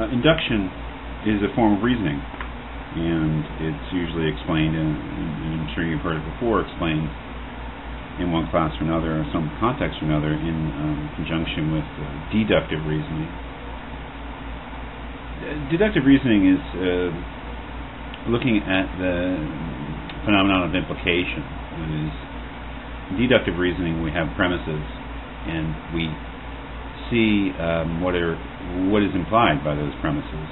Induction is a form of reasoning, and it's usually explained, and I'm sure you've heard it before, explained in one class or another, or some context or another, in conjunction with deductive reasoning. Deductive reasoning is looking at the phenomenon of implication. In deductive reasoning, we have premises, and we see what is implied by those premises.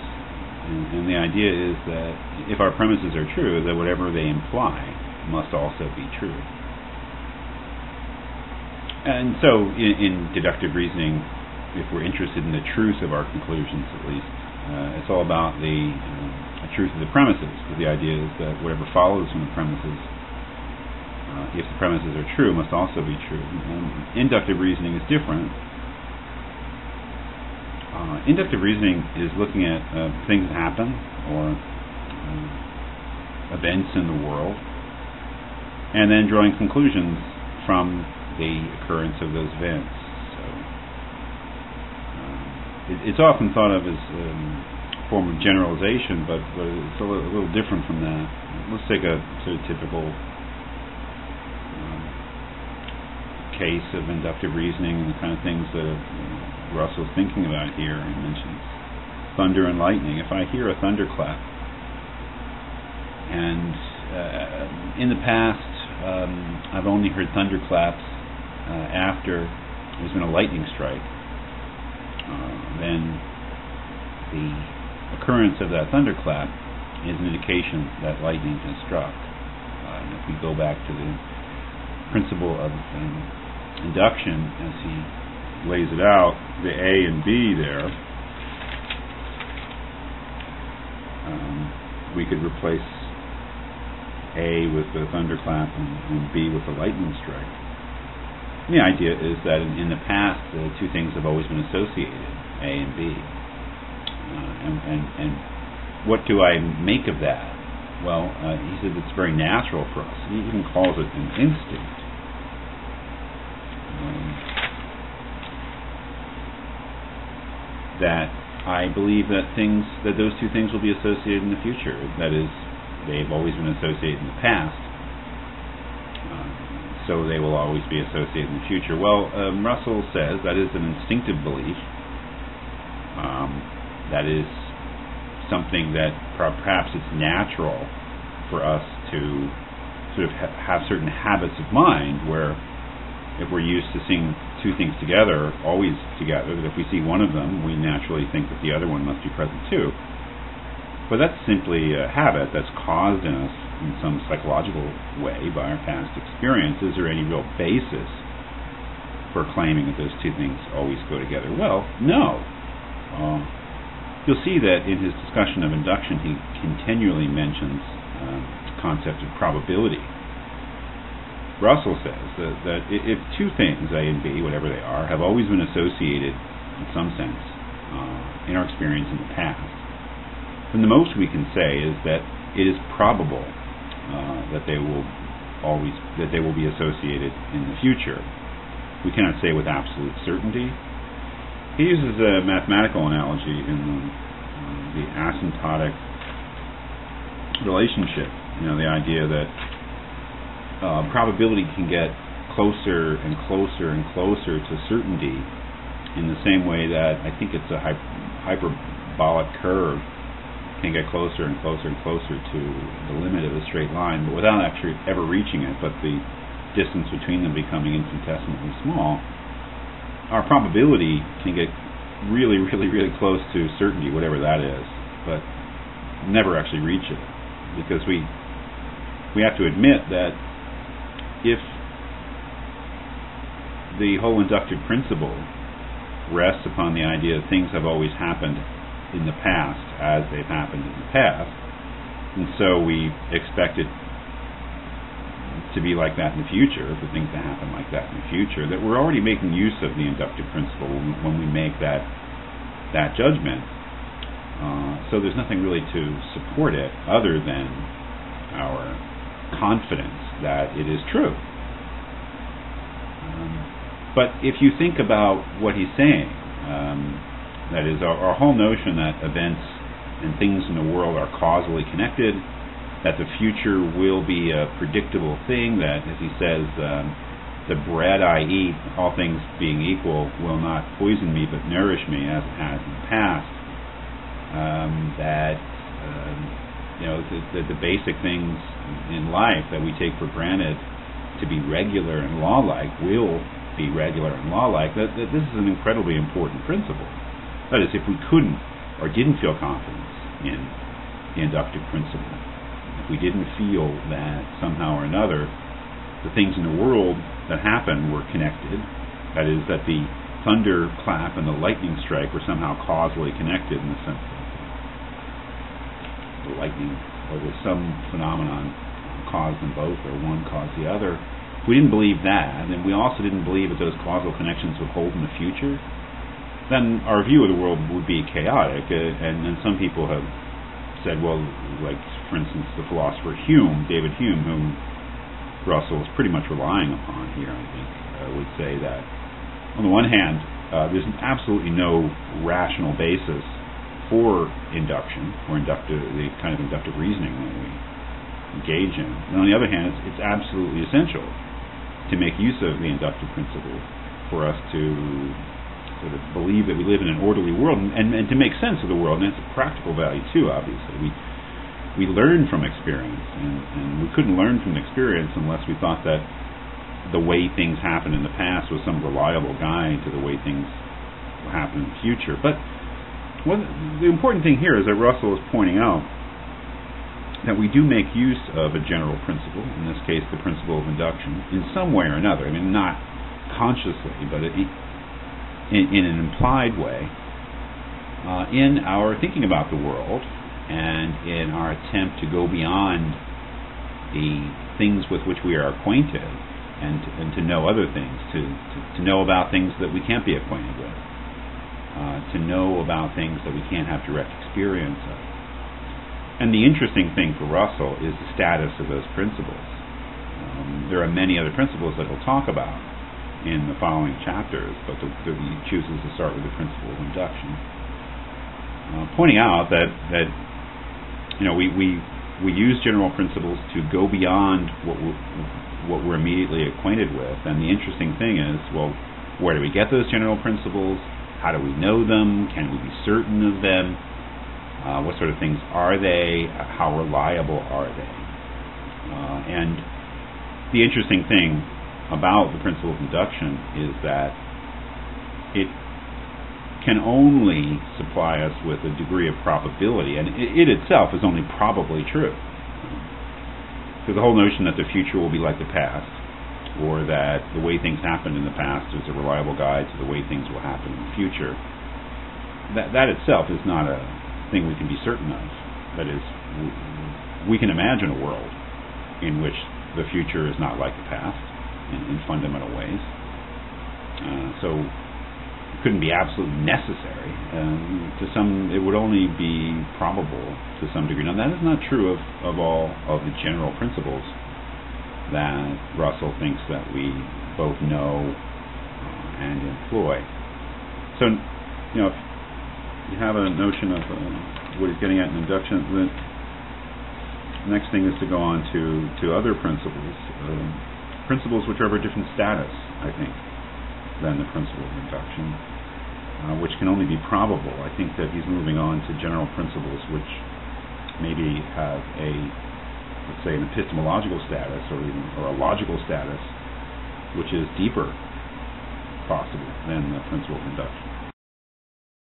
And the idea is that if our premises are true, that whatever they imply must also be true. And so in deductive reasoning, if we're interested in the truth of our conclusions at least, it's all about the truth of the premises. Because the idea is that whatever follows from the premises, if the premises are true, must also be true. And inductive reasoning is different. Inductive reasoning is looking at things that happen, or events in the world, and then drawing conclusions from the occurrence of those events. So, it's often thought of as a form of generalization, but it's a little different from that. Let's take a sort of typical case of inductive reasoning and the kind of things that Russell's thinking about here. He mentions thunder and lightning. If I hear a thunderclap, and in the past I've only heard thunderclaps after there's been a lightning strike, then the occurrence of that thunderclap is an indication that lightning has struck. And if we go back to the principle of induction as he lays it out, the A and B there, we could replace A with the thunderclap and B with the lightning strike. And the idea is that in the past, the two things have always been associated, A and B. And what do I make of that? Well, he says it's very natural for us. He even calls it an instinct. That I believe that those two things will be associated in the future. That is, they've always been associated in the past, so they will always be associated in the future. Well, Russell says that is an instinctive belief. That is something that perhaps it's natural for us to sort of have certain habits of mind where, if we're used to seeing two things together, always together, that if we see one of them, we naturally think that the other one must be present too. But that's simply a habit that's caused in us in some psychological way by our past experience. Is there any real basis for claiming that those two things always go together? Well, no. You'll see that in his discussion of induction, he continually mentions the concept of probability. Russell says that if two things, A and B, whatever they are, have always been associated in some sense in our experience in the past, then the most we can say is that it is probable that they will be associated in the future. We cannot say with absolute certainty. He uses a mathematical analogy in the asymptotic relationship. The idea that probability can get closer and closer and closer to certainty in the same way that I think it's a hyperbolic curve can get closer and closer and closer to the limit of a straight line, but without actually ever reaching it, but the distance between them becoming infinitesimally small. Our probability can get really, really, really close to certainty, whatever that is, but never actually reach it, because we have to admit that if the whole inductive principle rests upon the idea that things have always happened in the past as they've happened in the past, and so we expect it to be like that in the future, for things to happen like that in the future, that we're already making use of the inductive principle when we make that judgment. So there's nothing really to support it other than our confidence that it is true. But if you think about what he's saying, That is, our whole notion that events and things in the world are causally connected, that the future will be a predictable thing, that, as he says, the bread I eat, all things being equal, will not poison me but nourish me as it has in the past. The basic things in life that we take for granted to be regular and law-like will be regular and law-like. That this is an incredibly important principle. That is, if we couldn't or didn't feel confidence in the inductive principle, if we didn't feel that somehow or another the things in the world that happen were connected, that is, that the thunder clap and the lightning strike were somehow causally connected in the sense that the lightning, or there's some phenomenon caused them both, or one caused the other. If we didn't believe that, and we also didn't believe that those causal connections would hold in the future, then our view of the world would be chaotic. And some people have said, well, like, for instance, the philosopher Hume, David Hume, whom Russell is pretty much relying upon here, I think, would say that, on the one hand, there's absolutely no rational basis for induction, or the kind of inductive reasoning that we engage in. And on the other hand, it's absolutely essential to make use of the inductive principle for us to sort of believe that we live in an orderly world, and to make sense of the world. And that's a practical value too, obviously. We learn from experience, and we couldn't learn from experience unless we thought that the way things happened in the past was some reliable guide to the way things will happen in the future. But the important thing here is that Russell is pointing out that we do make use of a general principle, in this case the principle of induction, in some way or another. I mean, not consciously, but in an implied way, in our thinking about the world, and in our attempt to go beyond the things with which we are acquainted, and to know other things, to know about things that we can't be acquainted with, to know about things that we can't have direct experience of. And the interesting thing for Russell is the status of those principles. There are many other principles that he'll talk about in the following chapters, but he chooses to start with the principle of induction, pointing out that we use general principles to go beyond what we're immediately acquainted with. And the interesting thing is, well, where do we get those general principles? How do we know them? Can we be certain of them? What sort of things are they? How reliable are they? And the interesting thing about the principle of induction is that it can only supply us with a degree of probability, and it itself is only probably true. So the whole notion that the future will be like the past, or that the way things happened in the past is a reliable guide to the way things will happen in the future, that itself is not a thing we can be certain of. That is, we can imagine a world in which the future is not like the past in fundamental ways. So it couldn't be absolutely necessary. It would only be probable to some degree. Now, that is not true of all of the general principles that Russell thinks that we both know and employ. So, if you have a notion of what he's getting at in induction, the next thing is to go on to other principles, principles which are of a different status, I think, than the principle of induction, which can only be probable. I think that he's moving on to general principles which maybe have let's say, an epistemological status, or a logical status, which is deeper, possibly, than the principle of induction.